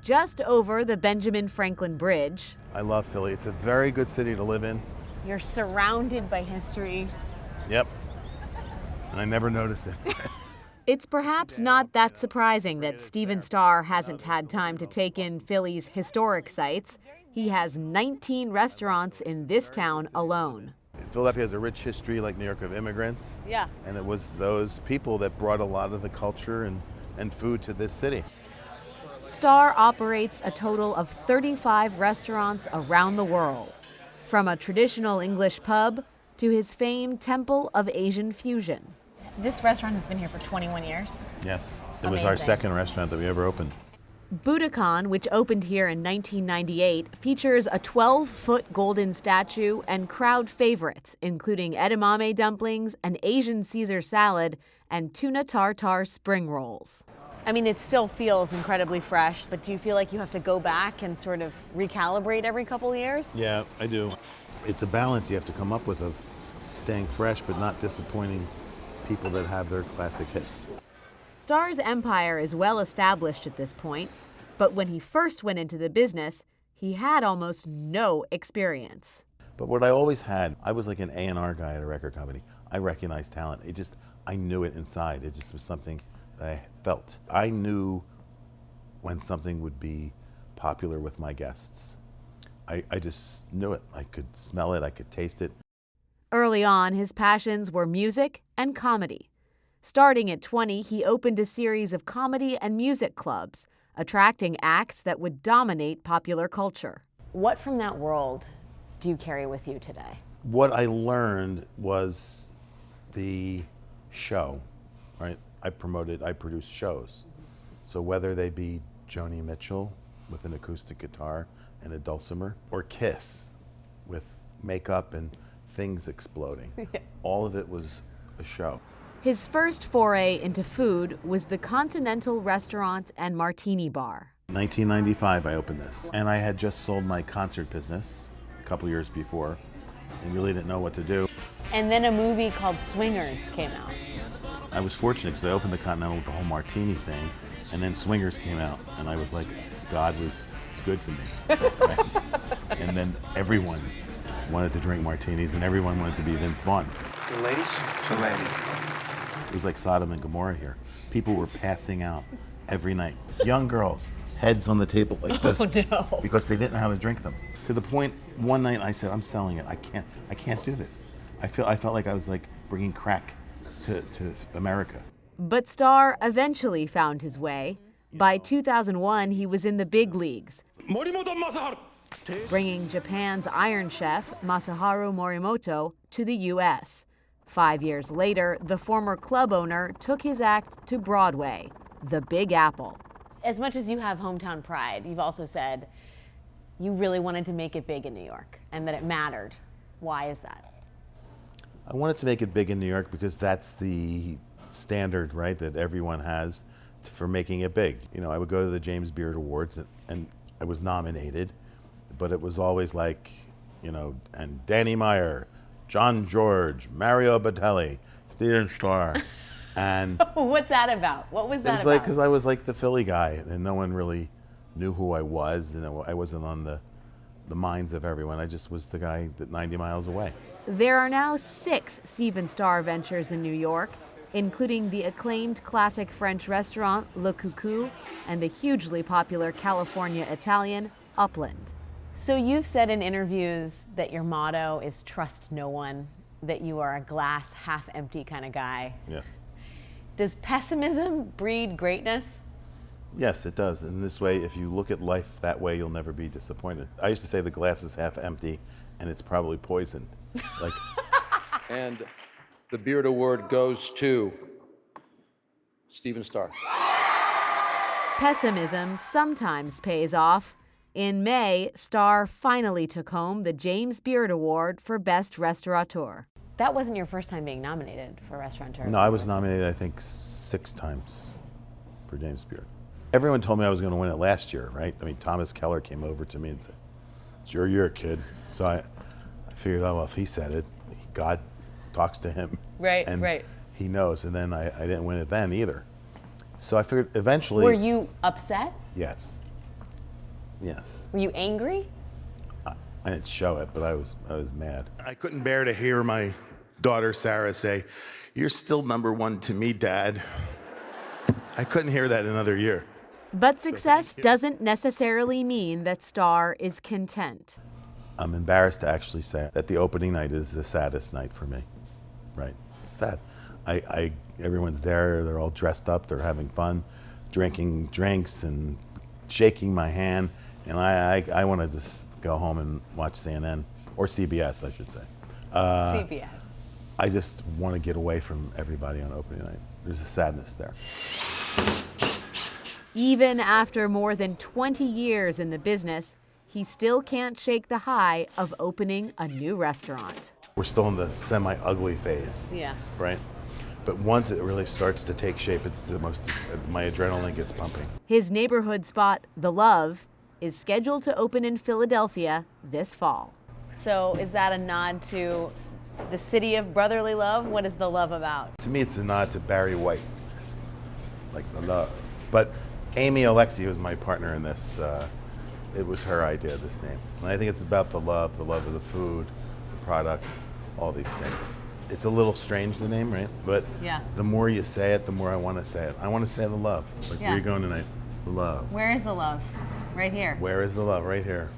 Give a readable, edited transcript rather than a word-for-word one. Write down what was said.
just over the Benjamin Franklin Bridge. I love Philly. It's a very good city to live in. You're surrounded by history. Yep. And I never noticed it. It's perhaps not that surprising that Stephen Starr hasn't had time to take in Philly's historic sites. He has 19 restaurants in this town alone. Philadelphia has a rich history, like New York, of immigrants. Yeah. And it was those people that brought a lot of the culture and food to this city. Starr operates a total of 35 restaurants around the world, from a traditional English pub to his famed Temple of Asian Fusion. This restaurant has been here for 21 years. Yes. It was our second restaurant that we ever opened. Budokan, which opened here in 1998, features a 12-foot golden statue and crowd favorites, including edamame dumplings, an Asian Caesar salad, and tuna tartare spring rolls. I mean, it still feels incredibly fresh, but do you feel like you have to go back and sort of recalibrate every couple years? Yeah, I do. It's a balance you have to come up with of staying fresh but not disappointing people that have their classic hits. Starr's empire is well established at this point, but when he first went into the business, he had almost no experience. But what I always had, I was like an A&R guy at a record company. I recognized talent. I knew it inside. It just was something that I felt. I knew when something would be popular with my guests. I just knew it. I could smell it, I could taste it. Early on, his passions were music and comedy. Starting at 20, he opened a series of comedy and music clubs, attracting acts that would dominate popular culture. What from that world do you carry with you today? What I learned was the show, right? I produced shows. So whether they be Joni Mitchell with an acoustic guitar and a dulcimer, or Kiss with makeup and things exploding. All of it was a show. His first foray into food was the Continental Restaurant and Martini Bar. 1995 I opened this, and I had just sold my concert business a couple years before and really didn't know what to do. And then a movie called Swingers came out. I was fortunate because I opened the Continental with the whole martini thing, and then Swingers came out, and I was like, God was good to me. Right? And then everyone wanted to drink martinis, and everyone wanted to be Vince Vaughn. The ladies? The ladies. It was like Sodom and Gomorrah here. People were passing out every night. Young girls, heads on the table like this. Oh, no. Because they didn't know how to drink them. To the point, one night I said, I'm selling it. I can't do this. I felt like I was like bringing crack to America. But Starr eventually found his way. By 2001, he was in the big leagues, bringing Japan's Iron Chef, Masaharu Morimoto, to the U.S. 5 years later, the former club owner took his act to Broadway, the Big Apple. As much as you have hometown pride, you've also said you really wanted to make it big in New York and that it mattered. Why is that? I wanted to make it big in New York because that's the standard, right, that everyone has for making it big. You know, I would go to the James Beard Awards and I was nominated, but it was always like, you know, and Danny Meyer, John George, Mario Batali, Stephen Starr, and what's that about? What was that about? It was like, because I was like the Philly guy and no one really knew who I was, and I wasn't on the minds of everyone. I just was the guy that 90 miles away. There are now 6 Stephen Starr ventures in New York, including the acclaimed classic French restaurant Le Coucou and the hugely popular California Italian Upland. So you've said in interviews that your motto is trust no one, that you are a glass half empty kind of guy. Yes. Does pessimism breed greatness? Yes, it does. In this way, if you look at life that way, you'll never be disappointed. I used to say the glass is half empty and it's probably poisoned. Like. And the Beard Award goes to Stephen Starr. Pessimism sometimes pays off. In May, Starr finally took home the James Beard Award for Best Restaurateur. That wasn't your first time being nominated for Restaurateur. No, I was nominated, I think, 6 times for James Beard. Everyone told me I was going to win it last year, right? I mean, Thomas Keller came over to me and said, "It's your year, kid." So I figured, oh, well, if he said it, God talks to him. Right, and right. He knows, and then I didn't win it then either. So I figured eventually. Were you upset? Yes. Yes. Were you angry? I didn't show it, but I was mad. I couldn't bear to hear my daughter Sarah say, "You're still number one to me, Dad." I couldn't hear that another year. But success doesn't necessarily mean that Starr is content. I'm embarrassed to actually say that the opening night is the saddest night for me. Right? It's sad. Everyone's there, they're all dressed up, they're having fun, drinking drinks and shaking my hand, and I want to just go home and watch CNN, or CBS, I should say. CBS. I just want to get away from everybody on opening night. There's a sadness there. Even after more than 20 years in the business, he still can't shake the high of opening a new restaurant. We're still in the semi-ugly phase, Yeah. right? But once it really starts to take shape, my adrenaline gets pumping. His neighborhood spot, The Love, is scheduled to open in Philadelphia this fall. So is that a nod to the city of brotherly love? What is The Love about? To me, it's a nod to Barry White, like The Love. But Amy Alexi, who's my partner in this, it was her idea, this name. And I think it's about the love of the food, the product, all these things. It's a little strange, the name, right? But Yeah. the more you say it, the more I want to say it. I want to say The Love. Like, Yeah. where are you going tonight? The Love. Where is the love? Right here. Where is the love? Right here.